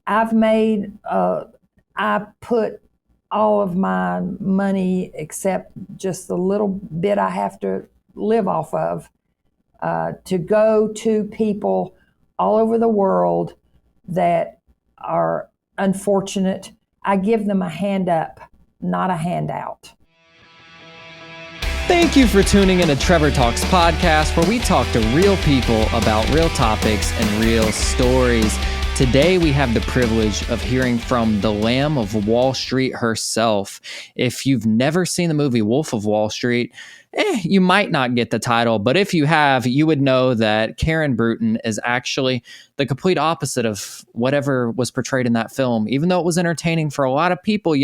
I've made, I put all of my money except just the little bit I have to live off of to go to people all over the world that are unfortunate. I give them a hand up, not a handout. Thank you for tuning in to Trevor Talks podcast, where we talk to real people about real topics and real stories. Today, we have the privilege of hearing from the Lamb of Wall Street herself. If you've never seen the movie Wolf of Wall Street, you might not get the title, but if you have, you would know that Karen Bruton is actually the complete opposite of whatever was portrayed in that film. Even though it was entertaining for a lot of people,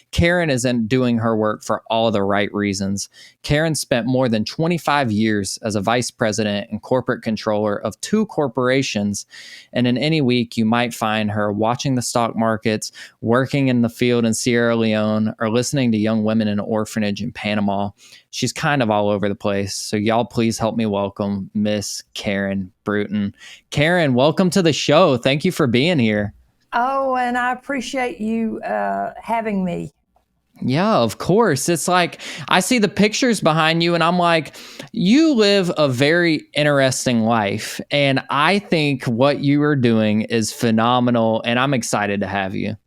Karen isn't doing her work for all the right reasons. Karen spent more than 25 years as a vice president and corporate controller of 2 corporations. And in any week, you might find her watching the stock markets, working in the field in Sierra Leone, or listening to young women in an orphanage in Panama. She's kind of all over the place. So y'all please help me welcome Miss Karen Bruton. Karen, welcome to the show. Thank you for being here. Oh, and I appreciate you having me. Yeah, of course. It's like I see the pictures behind you and I'm like, you live a very interesting life. And I think what you are doing is phenomenal and I'm excited to have you.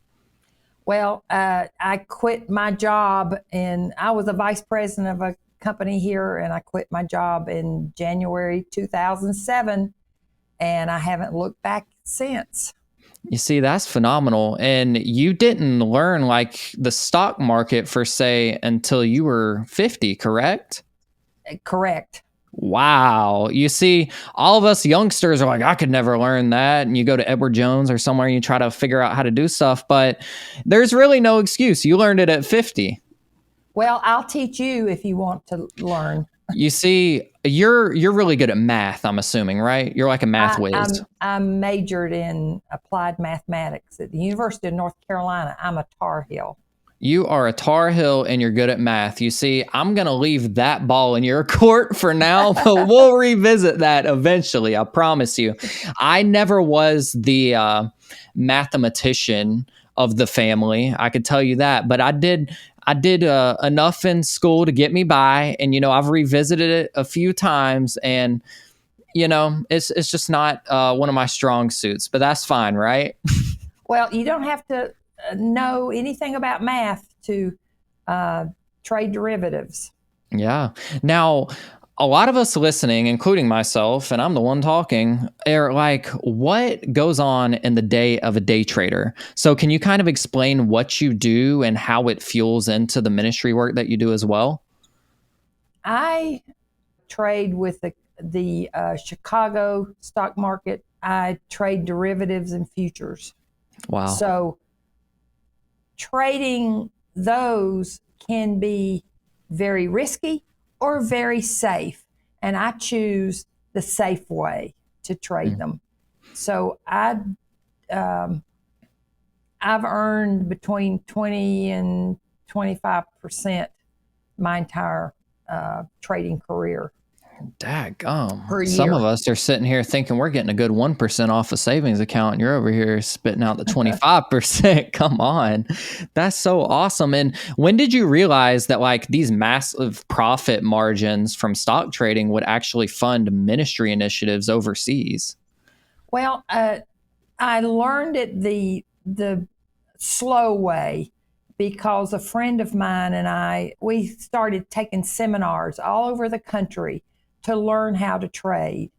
Well, I quit my job and I was a vice president of a company here, and I quit my job in January 2007, and I haven't looked back since. You see, that's phenomenal. And you didn't learn like the stock market for say until you were 50, correct? Correct. Wow. You see, all of us youngsters are like, I could never learn that. And you go to Edward Jones or somewhere and you try to figure out how to do stuff, but there's really no excuse. You learned it at 50. Well, I'll teach you if you want to learn. You see, you're really good at math, I'm assuming, right? You're like a math whiz. I'm majored in applied mathematics at the University of North Carolina. I'm a Tar Heel. You are a Tar Heel and you're good at math. You see, I'm going to leave that ball in your court for now, but we'll revisit that eventually. I promise you. I never was the mathematician of the family. I could tell you that, but I did enough in school to get me by. And, I've revisited it a few times and, it's just not one of my strong suits, but that's fine, right? Well, you don't have to know anything about math to trade derivatives. Yeah. Now, a lot of us listening, including myself, and I'm the one talking, are like, what goes on in the day of a day trader? So can you kind of explain what you do and how it fuels into the ministry work that you do as well? I trade with the Chicago stock market. I trade derivatives and futures. Wow. So trading those can be very risky or very safe. And I choose the safe way to trade them. So I've earned between 20 and 25% my entire trading career. Daggum. Some of us are sitting here thinking we're getting a good 1% off a savings account, and you're over here spitting out the 25%. Come on. That's so awesome. And when did you realize that like these massive profit margins from stock trading would actually fund ministry initiatives overseas? Well, I learned it the slow way because a friend of mine and we started taking seminars all over the country to learn how to trade.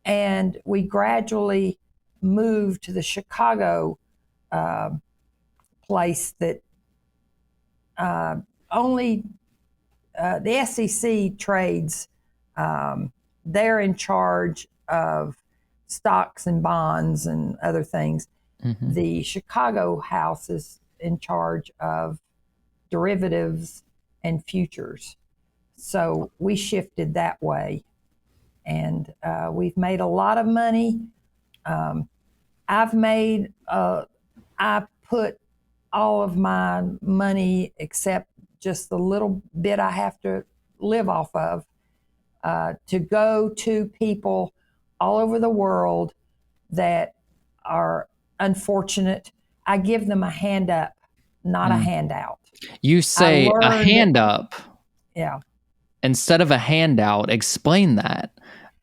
And we gradually moved to the Chicago place that only the SEC trades. They're in charge of stocks and bonds and other things. Mm-hmm. The Chicago house is in charge of derivatives and futures. So we shifted that way. And we've made a lot of money. I put all of my money except just the little bit I have to live off of to go to people all over the world that are unfortunate, I give them a hand up, not a handout. You say a hand up Yeah. instead of a handout. Explain that.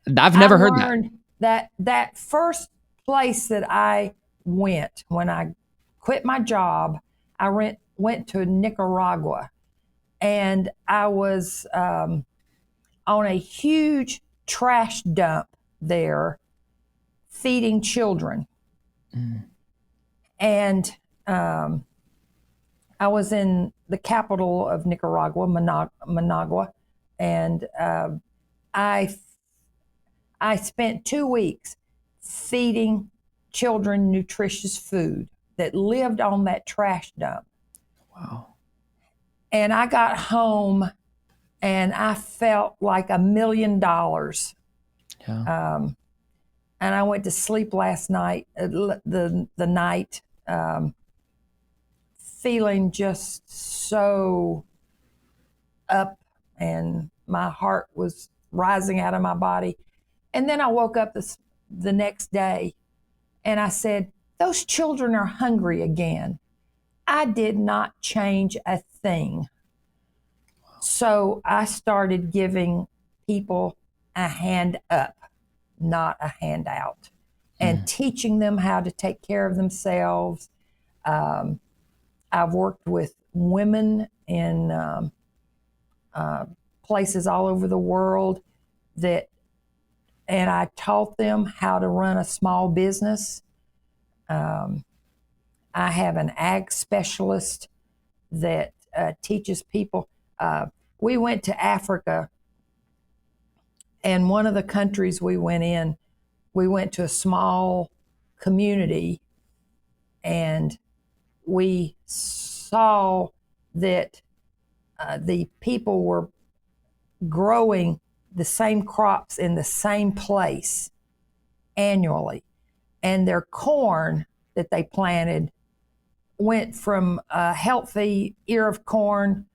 I've I never heard that. learned that first place that I went when I quit my job, I went to Nicaragua, and I was on a huge trash dump there feeding children. And I was in the capital of Nicaragua, Managua, and I spent 2 weeks feeding children nutritious food that lived on that trash dump. Wow. And I got home and I felt like $1 million. Yeah. And I went to sleep last night, the night, feeling just so up, and my heart was rising out of my body. And then I woke up the next day and I said, those children are hungry again. I did not change a thing. So I started giving people a hand up, not a handout, and teaching them how to take care of themselves. I've worked with women in places all over the world and I taught them how to run a small business. I have an ag specialist that teaches people. We went to Africa, and one of the countries we went to a small community, and we saw that the people were growing the same crops in the same place annually. And their corn that they planted went from a healthy ear of corn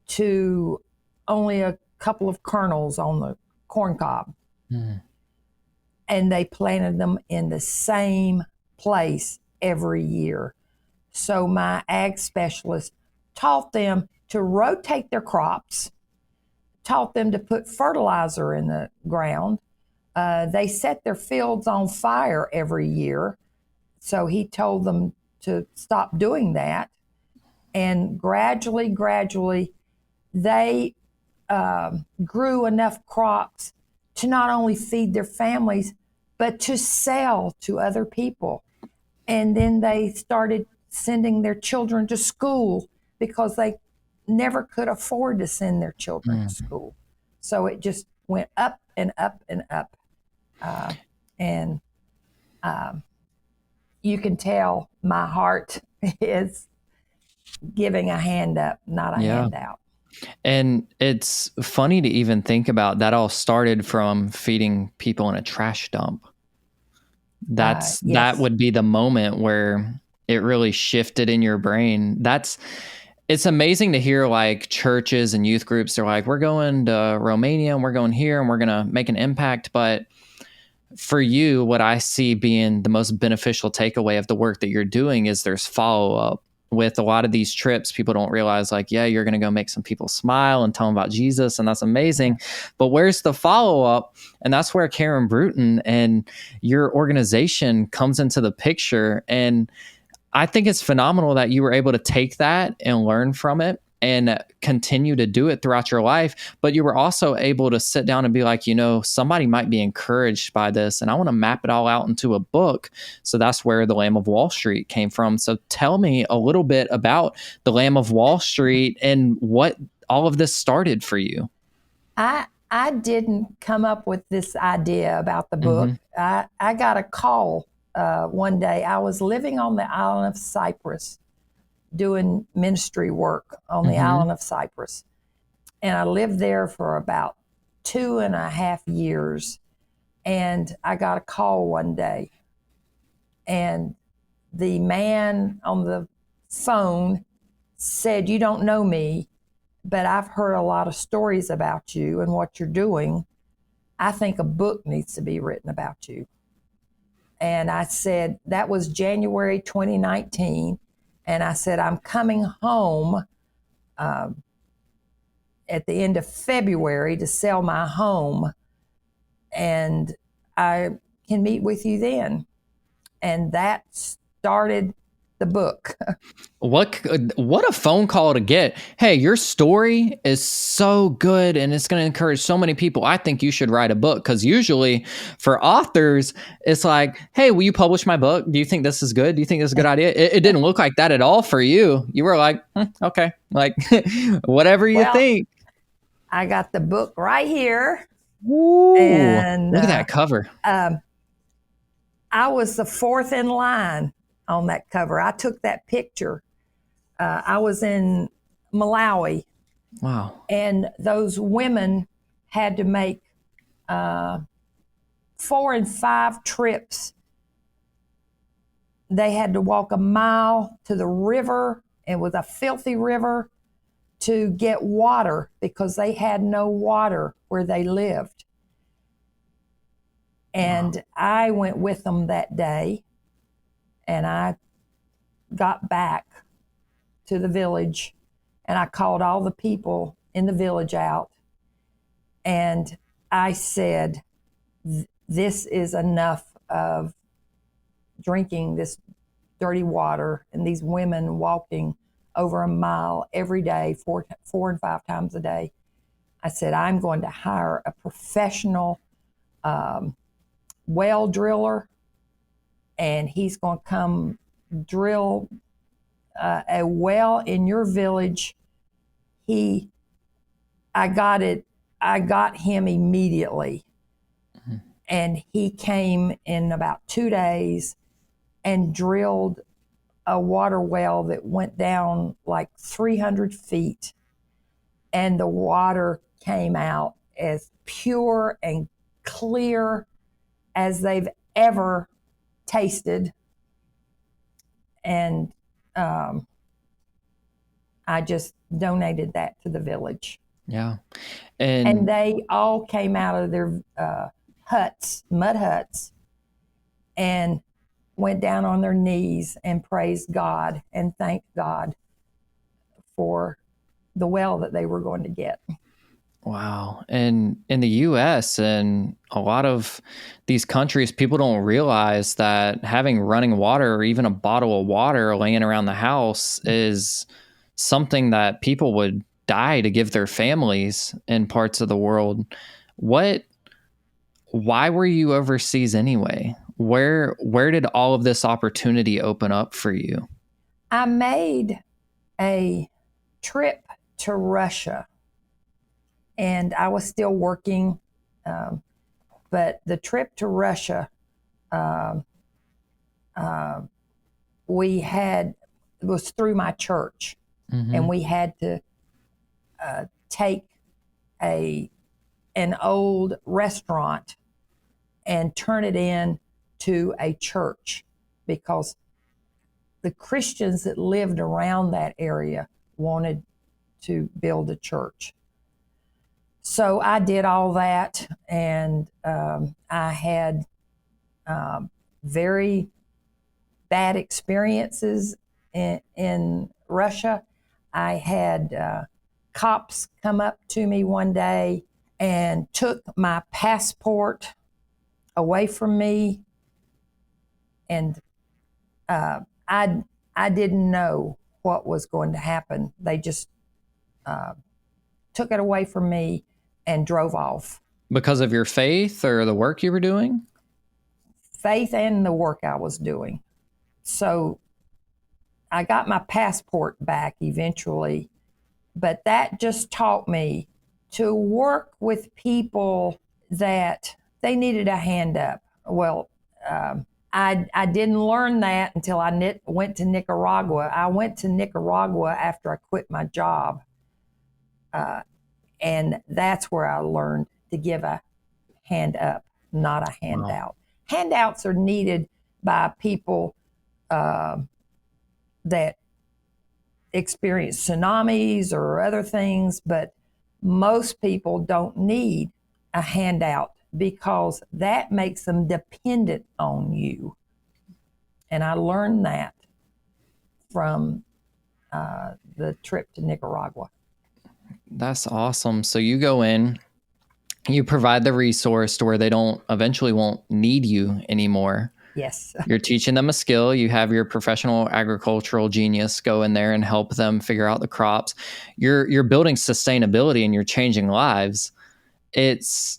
to only a couple of kernels on the corn cob. And they planted them in the same place every year. So my ag specialist taught them to rotate their crops, taught them to put fertilizer in the ground. They set their fields on fire every year. So he told them to stop doing that. And gradually, they grew enough crops to not only feed their families, but to sell to other people. And then they started sending their children to school because they never could afford to send their children to school. So it just went up and up and up. And you can tell my heart is giving a hand up, not a handout. And it's funny to even think about that all started from feeding people in a trash dump. That would be the moment where it really shifted in your brain. It's amazing to hear like churches and youth groups. They're like, we're going to Romania and we're going here and we're going to make an impact. But for you, what I see being the most beneficial takeaway of the work that you're doing is there's follow-up. With a lot of these trips, people don't realize like, yeah, you're going to go make some people smile and tell them about Jesus. And that's amazing. But where's the follow-up? And that's where Karen Bruton and your organization comes into the picture. And I think it's phenomenal that you were able to take that and learn from it and continue to do it throughout your life. But you were also able to sit down and be like, somebody might be encouraged by this and I want to map it all out into a book. So that's where The Lamb of Wall Street came from. So tell me a little bit about The Lamb of Wall Street and what all of this started for you. I didn't come up with this idea about the book. I got a call one day. I was living on the island of Cyprus, doing ministry work on the island of Cyprus. And I lived there for about 2.5 years. And I got a call one day. And the man on the phone said, you don't know me, but I've heard a lot of stories about you and what you're doing. I think a book needs to be written about you. And I said, that was January 2019. And I said, I'm coming home at the end of February to sell my home, and I can meet with you then. And that started the book. What a phone call to get. Hey, your story is so good and it's going to encourage so many people. I think you should write a book, because usually for authors, it's like, hey, will you publish my book? Do you think this is good? Do you think this is a good idea? It didn't look like that at all for you. You were like, okay, like whatever you think. I got the book right here. Ooh, and look at that cover. I was the fourth in line on that cover. I took that picture. I was in Malawi. Wow. And those women had to make 4 and 5 trips. They had to walk a mile to the river. It was a filthy river, to get water, because they had no water where they lived. And wow. I went with them that day, and I got back to the village, and I called all the people in the village out, and I said, this is enough of drinking this dirty water and these women walking over a mile every day, 4 and 5 times a day. I said, I'm going to hire a professional well driller, and he's going to come drill a well in your village. I got him immediately. Mm-hmm. And he came in about 2 days and drilled a water well that went down like 300 feet. And the water came out as pure and clear as they've ever tasted. And I just donated that to the village. Yeah. And they all came out of their mud huts, and went down on their knees and praised God and thanked God for the well that they were going to get. Wow. And in the US and a lot of these countries, people don't realize that having running water or even a bottle of water laying around the house is something that people would die to give their families in parts of the world. Why were you overseas anyway? Where did all of this opportunity open up for you? I made a trip to Russia, and I was still working, but the trip to Russia, it was through my church, mm-hmm. and we had to take an old restaurant and turn it in to a church, because the Christians that lived around that area wanted to build a church. So I did all that, and I had very bad experiences in Russia. I had cops come up to me one day and took my passport away from me, and I didn't know what was going to happen. They just took it away from me and drove off. Because of your faith or the work you were doing? Faith and the work I was doing. So I got my passport back eventually, but that just taught me to work with people that they needed a hand up. Well, I didn't learn that until I went to Nicaragua. I went to Nicaragua after I quit my job. And that's where I learned to give a hand up, not a handout. Wow. Handouts are needed by people that experience tsunamis or other things, but most people don't need a handout because that makes them dependent on you. And I learned that from the trip to Nicaragua. That's awesome. So you go in, you provide the resource to where they eventually won't need you anymore. Yes. You're teaching them a skill. You have your professional agricultural genius go in there and help them figure out the crops. You're building sustainability and you're changing lives. There's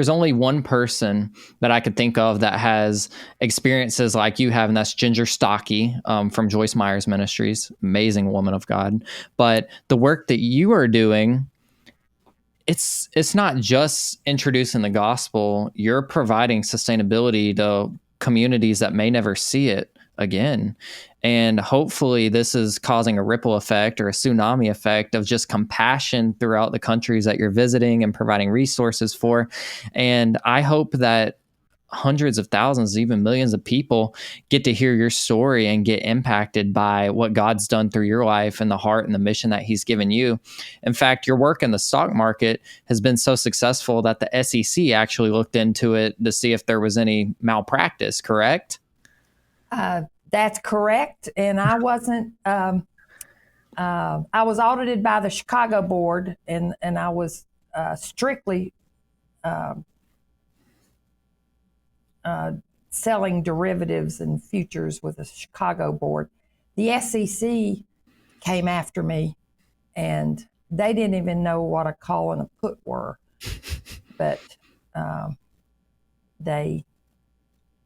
only one person that I could think of that has experiences like you have, and that's Ginger Stocky from Joyce Meyer's Ministries. Amazing woman of God. But the work that you are doing, it's not just introducing the gospel. You're providing sustainability to communities that may never see it again. And hopefully this is causing a ripple effect or a tsunami effect of just compassion throughout the countries that you're visiting and providing resources for. And I hope that hundreds of thousands, even millions of people get to hear your story and get impacted by what God's done through your life and the heart and the mission that he's given you. In fact, your work in the stock market has been so successful that the SEC actually looked into it to see if there was any malpractice, correct? That's correct. And I wasn't, I was audited by the Chicago board, and I was strictly selling derivatives and futures with the Chicago board. The SEC came after me, and they didn't even know what a call and a put were, but they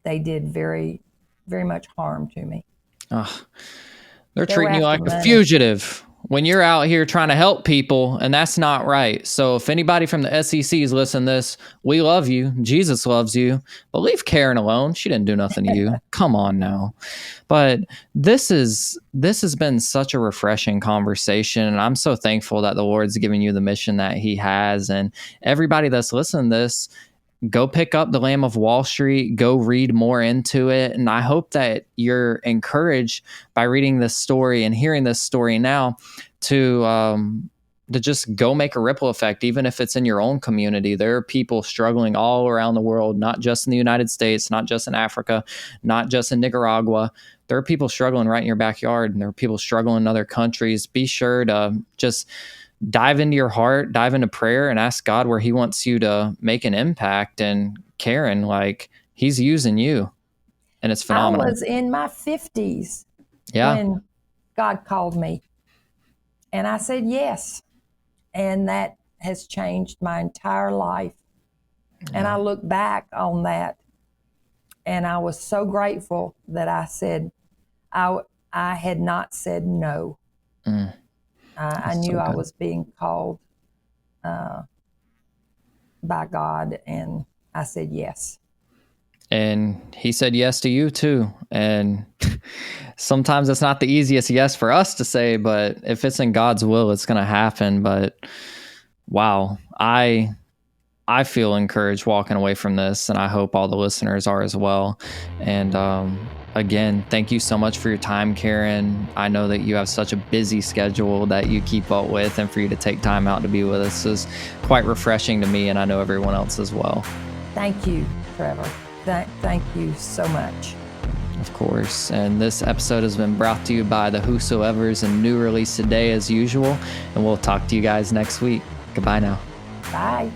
did very, very much harm to me. They're treating you like a fugitive when you're out here trying to help people, and that's not right. So if anybody from the SEC is listening to this, we love you. Jesus loves you. But leave Karen alone. She didn't do nothing to you. Come on now. But this has been such a refreshing conversation, and I'm so thankful that the Lord's given you the mission that he has. And everybody that's listening to this, go pick up The Lamb of Wall Street, go read more into it. And I hope that you're encouraged by reading this story and hearing this story now to just go make a ripple effect, even if it's in your own community. There are people struggling all around the world, not just in the United States, not just in Africa, not just in Nicaragua. There are people struggling right in your backyard, and there are people struggling in other countries. Be sure to just dive into your heart, dive into prayer, and ask God where he wants you to make an impact. And Karen, like, he's using you, and it's phenomenal. I was in my 50s when God called me, and I said yes. And that has changed my entire life. And I look back on that, and I was so grateful that I said, I had not said no. I knew so I was being called by God, and I said yes. And he said yes to you too. And sometimes it's not the easiest yes for us to say, but if it's in God's will, it's going to happen. But wow, I feel encouraged walking away from this, and I hope all the listeners are as well. And again, thank you so much for your time, Karen. I know that you have such a busy schedule that you keep up with, and for you to take time out to be with us is quite refreshing to me, and I know everyone else as well. Thank you, Trevor. Thank you so much. Of course. And this episode has been brought to you by the Whosoevers and new release today as usual. And we'll talk to you guys next week. Goodbye now. Bye.